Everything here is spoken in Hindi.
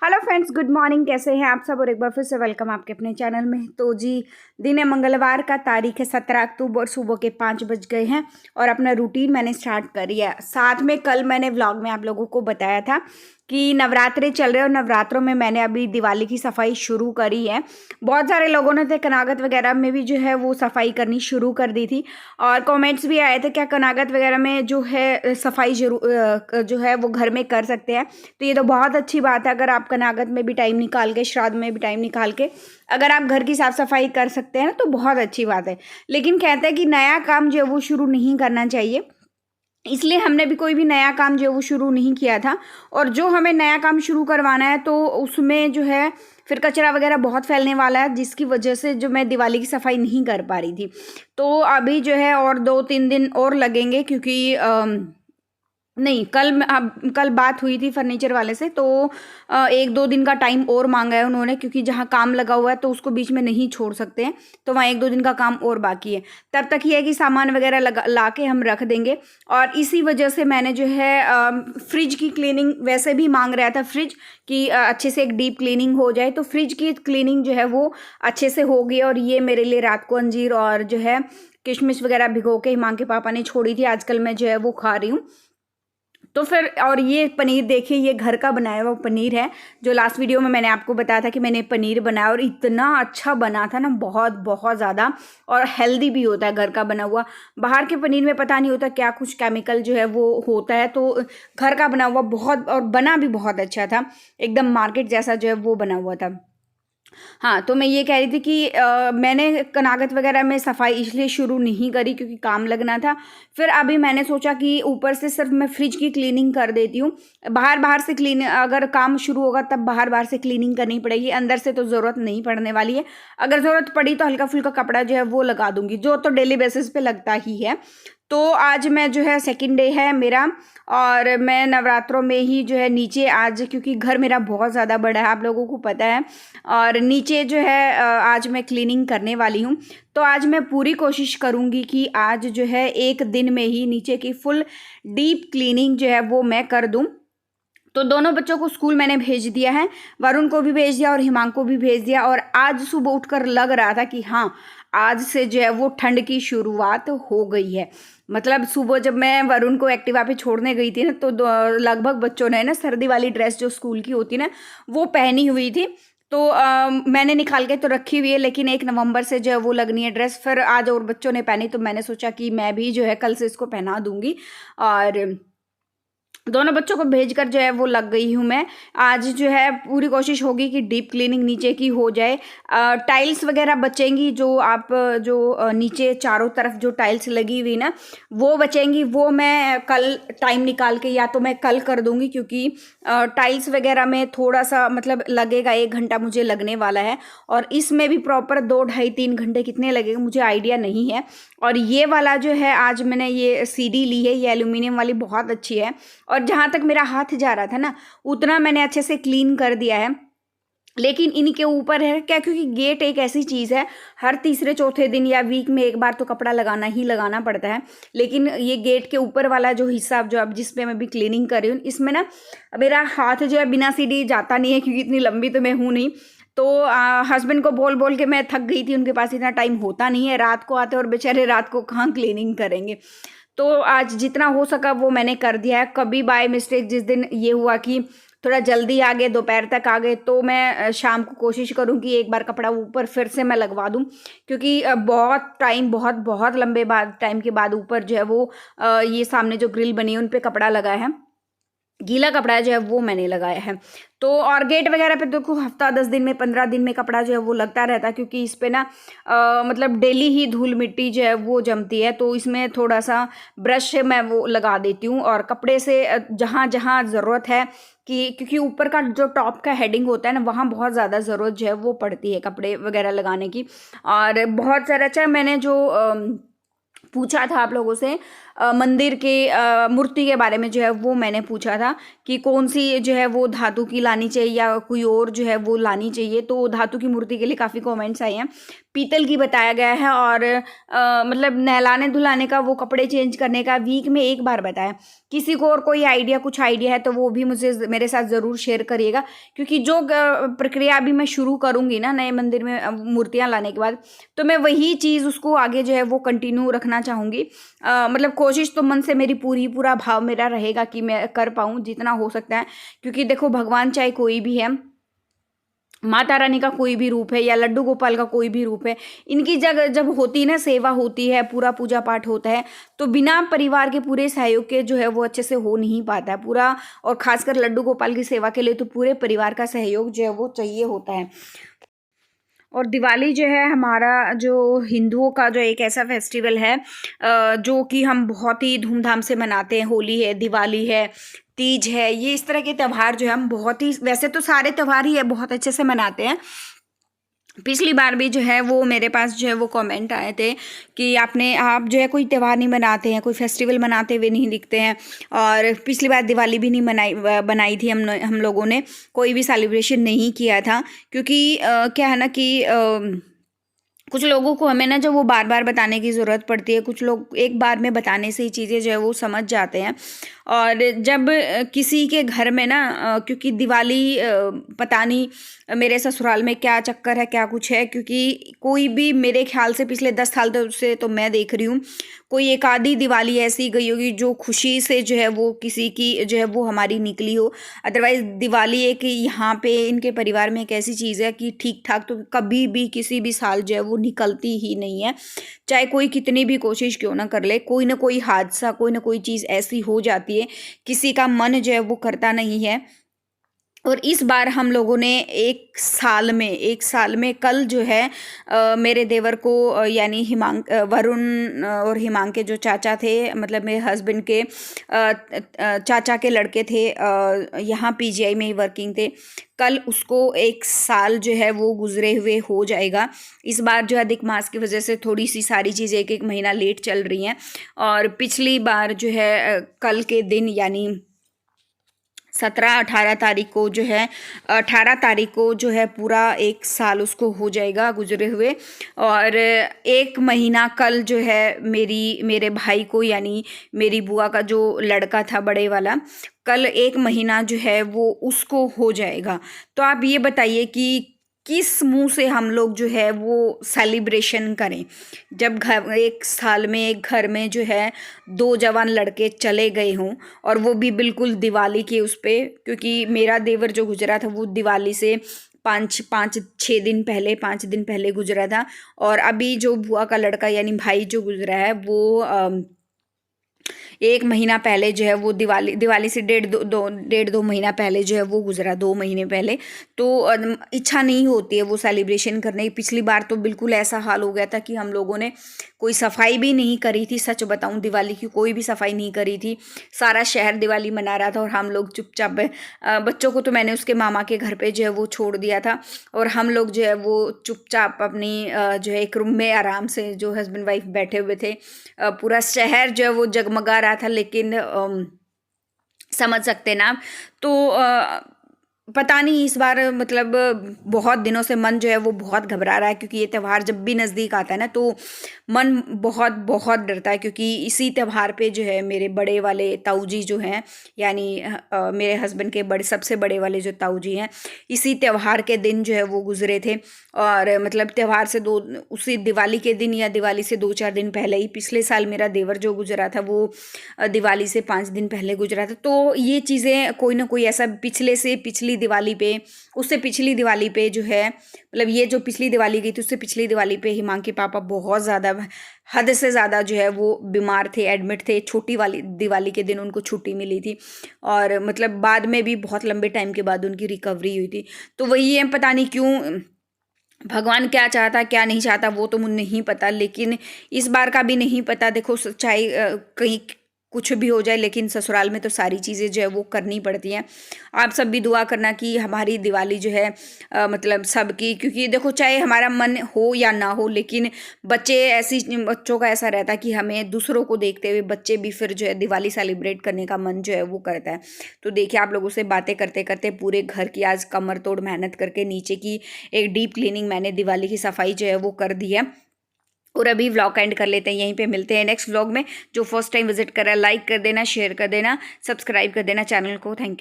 Hello friends, good morning. कैसे हैं आप सब? और एक बार फिर से वेलकम आपके अपने चैनल में। तो जी, दिन है मंगलवार का, तारीख है 17 अक्टूबर, सुबह के 5 बज गए हैं और अपना रूटीन मैंने स्टार्ट कर लिया। साथ में कल मैंने व्लॉग में आप लोगों को बताया था कि नवरात्रे चल रहे हैं और नवरात्रों में मैंने अभी दिवाली की सफाई शुरू करी है। बहुत सारे लोगों ने थे कनागत वगैरह में भी जो है वो सफाई करनी शुरू कर दी थी और कमेंट्स भी आए थे क्या कनागत वगैरह में जो है सफाई जो है वो घर में कर सकते हैं। तो ये तो बहुत अच्छी बात है, अगर आप कनागत में भी टाइम निकाल के, श्राद्ध में भी टाइम निकाल के अगर आप घर की साफ सफाई कर सकते हैं ना, तो बहुत अच्छी बात है। लेकिन कहते हैं कि नया काम जो है वो शुरू नहीं करना चाहिए, इसलिए हमने भी कोई भी नया काम जो है वो शुरू नहीं किया था। और जो हमें नया काम शुरू करवाना है तो उसमें जो है फिर कचरा वगैरह बहुत फैलने वाला है, जिसकी वजह से जो मैं दिवाली की सफाई नहीं कर पा रही थी। तो अभी जो है और 2-3 दिन और लगेंगे, क्योंकि नहीं, कल बात हुई थी फर्नीचर वाले से, तो 1-2 दिन का टाइम और मांगा है उन्होंने, क्योंकि जहाँ काम लगा हुआ है तो उसको बीच में नहीं छोड़ सकते हैं, तो वहाँ 1-2 दिन का काम और बाकी है। तब तक ये है कि सामान वगैरह ला के हम रख देंगे। और इसी वजह से मैंने जो है फ्रिज की क्लीनिंग वैसे भी मांग रहा था, फ्रिज की अच्छे से एक डीप क्लीनिंग हो जाए, तो फ्रिज की क्लीनिंग जो है वो अच्छे से होगी। और ये मेरे लिए रात को अंजीर और जो है किशमिश वगैरह भिगो के हिमांग के पापा ने छोड़ी थी, आजकल मैं जो है वो खा रही हूँ। तो फिर और ये पनीर देखिए, ये घर का बनाया हुआ पनीर है। जो लास्ट वीडियो में मैंने आपको बताया था कि मैंने पनीर बनाया और इतना अच्छा बना था ना, बहुत बहुत ज़्यादा, और हेल्दी भी होता है घर का बना हुआ। बाहर के पनीर में पता नहीं होता क्या कुछ केमिकल जो है वो होता है, तो घर का बना हुआ बहुत, और बना भी बहुत अच्छा था, एकदम मार्केट जैसा जो है वो बना हुआ था। हाँ, तो मैं ये कह रही थी कि मैंने कनागत वगैरह में सफाई इसलिए शुरू नहीं करी क्योंकि काम लगना था। फिर अभी मैंने सोचा कि ऊपर से सिर्फ मैं फ्रिज की क्लीनिंग कर देती हूँ। बाहर बाहर से क्लीन, अगर काम शुरू होगा तब बाहर बाहर से क्लीनिंग करनी पड़ेगी, अंदर से तो ज़रूरत नहीं पड़ने वाली है। अगर ज़रूरत पड़ी तो हल्का फुल्का कपड़ा जो है वो लगा दूंगी, जो तो डेली बेसिस पे लगता ही है। तो आज मैं जो है सेकंड डे है मेरा, और मैं नवरात्रों में ही जो है नीचे आज, क्योंकि घर मेरा बहुत ज़्यादा बड़ा है, आप लोगों को पता है, और नीचे जो है आज मैं क्लीनिंग करने वाली हूँ। तो आज मैं पूरी कोशिश करूँगी कि आज जो है एक दिन में ही नीचे की फुल डीप क्लीनिंग जो है वो मैं कर दूँ। तो दोनों बच्चों को स्कूल मैंने भेज दिया है, वरुण को भी भेज दिया और हिमांग को भी भेज दिया। और आज सुबह उठकर लग रहा था कि हाँ, आज से जो है वो ठंड की शुरुआत हो गई है। मतलब सुबह जब मैं वरुण को एक्टिवा पे छोड़ने गई थी ना, तो लगभग बच्चों ने ना सर्दी वाली ड्रेस जो स्कूल की होती ना, वो पहनी हुई थी। तो मैंने निकाल के तो रखी हुई है, लेकिन 1 नवंबर से जो है वो लगनी है ड्रेस। फिर आज और बच्चों ने पहनी, तो मैंने सोचा कि मैं भी जो है कल से इसको पहना दूंगी। और दोनों बच्चों को भेजकर जो है वो लग गई हूँ मैं। आज जो है पूरी कोशिश होगी कि डीप क्लीनिंग नीचे की हो जाए। टाइल्स वगैरह बचेंगी, जो आप जो नीचे चारों तरफ जो टाइल्स लगी हुई ना, वो बचेंगी, वो मैं कल टाइम निकाल के या तो मैं कल कर दूंगी, क्योंकि टाइल्स वगैरह में थोड़ा सा मतलब लगेगा, 1 घंटा मुझे लगने वाला है। और इसमें भी प्रॉपर 2-2.5-3 घंटे कितने लगेगा मुझे आइडिया नहीं है। और ये वाला जो है आज मैंने ये सीढ़ी ली है, ये एल्यूमिनियम वाली, बहुत अच्छी है। और जहाँ तक मेरा हाथ जा रहा था ना, उतना मैंने अच्छे से क्लीन कर दिया है। लेकिन इनके ऊपर है क्या, क्योंकि गेट एक ऐसी चीज़ है, हर तीसरे चौथे दिन या वीक में एक बार तो कपड़ा लगाना ही लगाना पड़ता है। लेकिन ये गेट के ऊपर वाला जो हिस्सा, जो अब जिस पे मैं भी क्लीनिंग कर रही हूँ, इसमें ना मेरा हाथ जो है बिना सीढ़ी जाता नहीं है, क्योंकि इतनी लंबी तो मैं हूँ नहीं। तो हस्बैंड को बोल बोल के मैं थक गई थी, उनके पास इतना टाइम होता नहीं है, रात को आते और बेचारे रात को कहाँ क्लीनिंग करेंगे। तो आज जितना हो सका वो मैंने कर दिया है। कभी बाय मिस्टेक जिस दिन ये हुआ कि थोड़ा जल्दी आ गए, दोपहर तक आ गए, तो मैं शाम को कोशिश करूँ कि एक बार कपड़ा ऊपर फिर से मैं लगवा दूँ, क्योंकि बहुत टाइम, बहुत बहुत लंबे बाद टाइम के बाद ऊपर जो है वो ये सामने जो ग्रिल बनी है उन पर कपड़ा लगा है, गीला कपड़ा जो है वो मैंने लगाया है। तो और गेट वगैरह पे देखो, हफ्ता 10 दिन में, 15 दिन में कपड़ा जो है वो लगता रहता है, क्योंकि इस पे ना मतलब डेली ही धूल मिट्टी जो है वो जमती है। तो इसमें थोड़ा सा ब्रश से मैं वो लगा देती हूँ, और कपड़े से जहाँ जहाँ ज़रूरत है, कि क्योंकि ऊपर का जो टॉप का हेडिंग होता है ना, वहाँ बहुत ज़्यादा ज़रूरत जो है वो पड़ती है कपड़े वगैरह लगाने की। और बहुत सारा, अच्छा मैंने जो पूछा था आप लोगों से मंदिर के मूर्ति के बारे में जो है वो मैंने पूछा था कि कौन सी जो है वो धातु की लानी चाहिए या कोई और जो है वो लानी चाहिए। तो धातु की मूर्ति के लिए काफ़ी कमेंट्स आए हैं। पीतल की बताया गया है और मतलब नहलाने धुलाने का, वो कपड़े चेंज करने का वीक में एक बार बताया। किसी को और कोई आइडिया, कुछ आइडिया है तो वो भी मुझे मेरे साथ ज़रूर शेयर करिएगा, क्योंकि जो प्रक्रिया अभी मैं शुरू करूँगी ना नए मंदिर में मूर्तियाँ लाने के बाद, तो मैं वही चीज़ उसको आगे जो है वो कंटिन्यू रखना चाहूँगी। मतलब कोशिश तो मन से मेरी पूरा भाव मेरा रहेगा कि मैं कर पाऊँ जितना हो सकता है, क्योंकि देखो भगवान चाहे कोई भी है, माता रानी का कोई भी रूप है या लड्डू गोपाल का कोई भी रूप है, इनकी जगह जब होती है ना, सेवा होती है, पूरा पूजा पाठ होता है, तो बिना परिवार के पूरे सहयोग के जो है वो अच्छे से हो नहीं पाता है पूरा। और खासकर लड्डू गोपाल की सेवा के लिए तो पूरे परिवार का सहयोग जो है वो चाहिए होता है। और दिवाली जो है हमारा, जो हिंदुओं का जो एक ऐसा फेस्टिवल है जो कि हम बहुत ही धूमधाम से मनाते हैं। होली है, दिवाली है, तीज है, ये इस तरह के त्यौहार जो है हम बहुत ही, वैसे तो सारे त्यौहार ही है बहुत अच्छे से मनाते हैं। पिछली बार भी जो है वो मेरे पास जो है वो कमेंट आए थे कि आप जो है कोई त्यौहार नहीं मनाते हैं, कोई फेस्टिवल मनाते हुए नहीं दिखते हैं। और पिछली बार दिवाली भी नहीं बनाई थी हम लोगों ने, कोई भी सेलिब्रेशन नहीं किया था, क्योंकि क्या है ना कि कुछ लोगों को हमें ना जो वो बार बार बताने की ज़रूरत पड़ती है, कुछ लोग एक बार में बताने से ही चीज़ें जो है वो समझ जाते हैं। और जब किसी के घर में ना क्योंकि दिवाली पता नहीं मेरे ससुराल में क्या चक्कर है, क्या कुछ है, क्योंकि कोई भी मेरे ख्याल से पिछले 10 साल से तो मैं देख रही हूँ, कोई एक आधी दिवाली ऐसी गई होगी जो खुशी से जो है वो किसी की जो है वो हमारी निकली हो। अदरवाइज़ दिवाली एक यहाँ पे इनके परिवार में एक ऐसी चीज़ है कि ठीक ठाक तो कभी भी किसी भी साल जो है वो निकलती ही नहीं है। चाहे कोई कितनी भी कोशिश क्यों ना कर ले, कोई ना कोई हादसा, कोई ना कोई चीज़ ऐसी हो जाती है, किसी का मन जो है वो करता नहीं है। और इस बार हम लोगों ने एक साल में कल जो है मेरे देवर को यानी वरुण और हिमांक के जो चाचा थे, मतलब मेरे हस्बैंड के चाचा के लड़के थे, यहाँ पीजीआई में ही वर्किंग थे। कल उसको एक साल जो है वो गुजरे हुए हो जाएगा। इस बार जो अधिक मास की वजह से थोड़ी सी सारी चीज़ें एक महीना लेट चल रही हैं। और पिछली बार जो है कल के दिन यानी 17-18 तारीख को जो है 18 तारीख को जो है पूरा एक साल उसको हो जाएगा गुजरे हुए। और एक महीना कल जो है मेरे भाई को, यानी मेरी बुआ का जो लड़का था बड़े वाला, कल एक महीना जो है वो उसको हो जाएगा। तो आप ये बताइए कि किस मुंह से हम लोग जो है वो सेलिब्रेशन करें, जब एक साल में एक घर में जो है 2 जवान लड़के चले गए हों, और वो भी बिल्कुल दिवाली के उस पे, क्योंकि मेरा देवर जो गुजरा था वो दिवाली से 5 दिन पहले गुजरा था। और अभी जो बुआ का लड़का यानी भाई जो गुजरा है वो एक महीना पहले जो है वो दिवाली से डेढ़ दो महीना पहले जो है वो गुजरा, 2 महीने पहले। तो इच्छा नहीं होती है वो सेलिब्रेशन करने की। पिछली बार तो बिल्कुल ऐसा हाल हो गया था कि हम लोगों ने कोई सफाई भी नहीं करी थी। सच बताऊं, दिवाली की कोई भी सफाई नहीं करी थी। सारा शहर दिवाली मना रहा था और हम लोग चुपचाप, बच्चों को तो मैंने उसके मामा के घर पे जो है वो छोड़ दिया था, और हम लोग जो है वो चुपचाप अपनी जो है एक रूम में आराम से जो हस्बैंड वाइफ बैठे हुए थे। पूरा शहर जो है वो जगमगा रहा था, लेकिन समझ सकते ना आप। तो पता नहीं इस बार मतलब बहुत दिनों से मन जो है वो बहुत घबरा रहा है, क्योंकि ये त्यौहार जब भी नज़दीक आता है ना तो मन बहुत बहुत डरता है। क्योंकि इसी त्यौहार पे जो है मेरे बड़े वाले ताऊ जी जो हैं, यानी मेरे हस्बैंड के सबसे बड़े वाले जो ताऊ जी हैं, इसी त्यौहार के दिन जो है वो गुजरे थे। और मतलब त्यौहार से उसी दिवाली के दिन या दिवाली से 2-4 दिन पहले ही, पिछले साल मेरा देवर जो गुजरा था वो दिवाली से 5 दिन पहले गुजरा था। तो ये चीज़ें कोई ना कोई ऐसा पिछली दिवाली पे, उससे पिछली दिवाली पे जो है, मतलब ये जो पिछली दिवाली गई थी उससे पिछली दिवाली पे हिमांक के पापा बहुत ज़्यादा, हद से ज़्यादा जो है वो बीमार थे, एडमिट थे। छोटी वाली दिवाली के दिन उनको छुट्टी मिली थी, और मतलब बाद में भी बहुत लंबे टाइम के बाद उनकी रिकवरी हुई थी। तो वही है, पता नहीं क्यों भगवान क्या चाहता क्या नहीं चाहता वो तो मुझे नहीं पता, लेकिन इस बार का भी नहीं पता। देखो, सच्चाई कहीं कुछ भी हो जाए, लेकिन ससुराल में तो सारी चीज़ें जो है वो करनी पड़ती हैं। आप सब भी दुआ करना कि हमारी दिवाली जो है मतलब सबकी, क्योंकि देखो चाहे हमारा मन हो या ना हो, लेकिन बच्चों का ऐसा रहता है कि हमें दूसरों को देखते हुए बच्चे भी फिर जो है दिवाली सेलिब्रेट करने का मन जो है वो करता है। तो देखिए, आप लोगों से बातें करते करते पूरे घर की आज कमर तोड़ मेहनत करके नीचे की एक डीप क्लीनिंग, मैंने दिवाली की सफाई जो है वो कर दी है। और अभी व्लॉग एंड कर लेते हैं यहीं पे, मिलते हैं नेक्स्ट व्लॉग में। जो फर्स्ट टाइम विजिट कर रहा है लाइक कर देना, शेयर कर देना, सब्सक्राइब कर देना चैनल को। Thank you.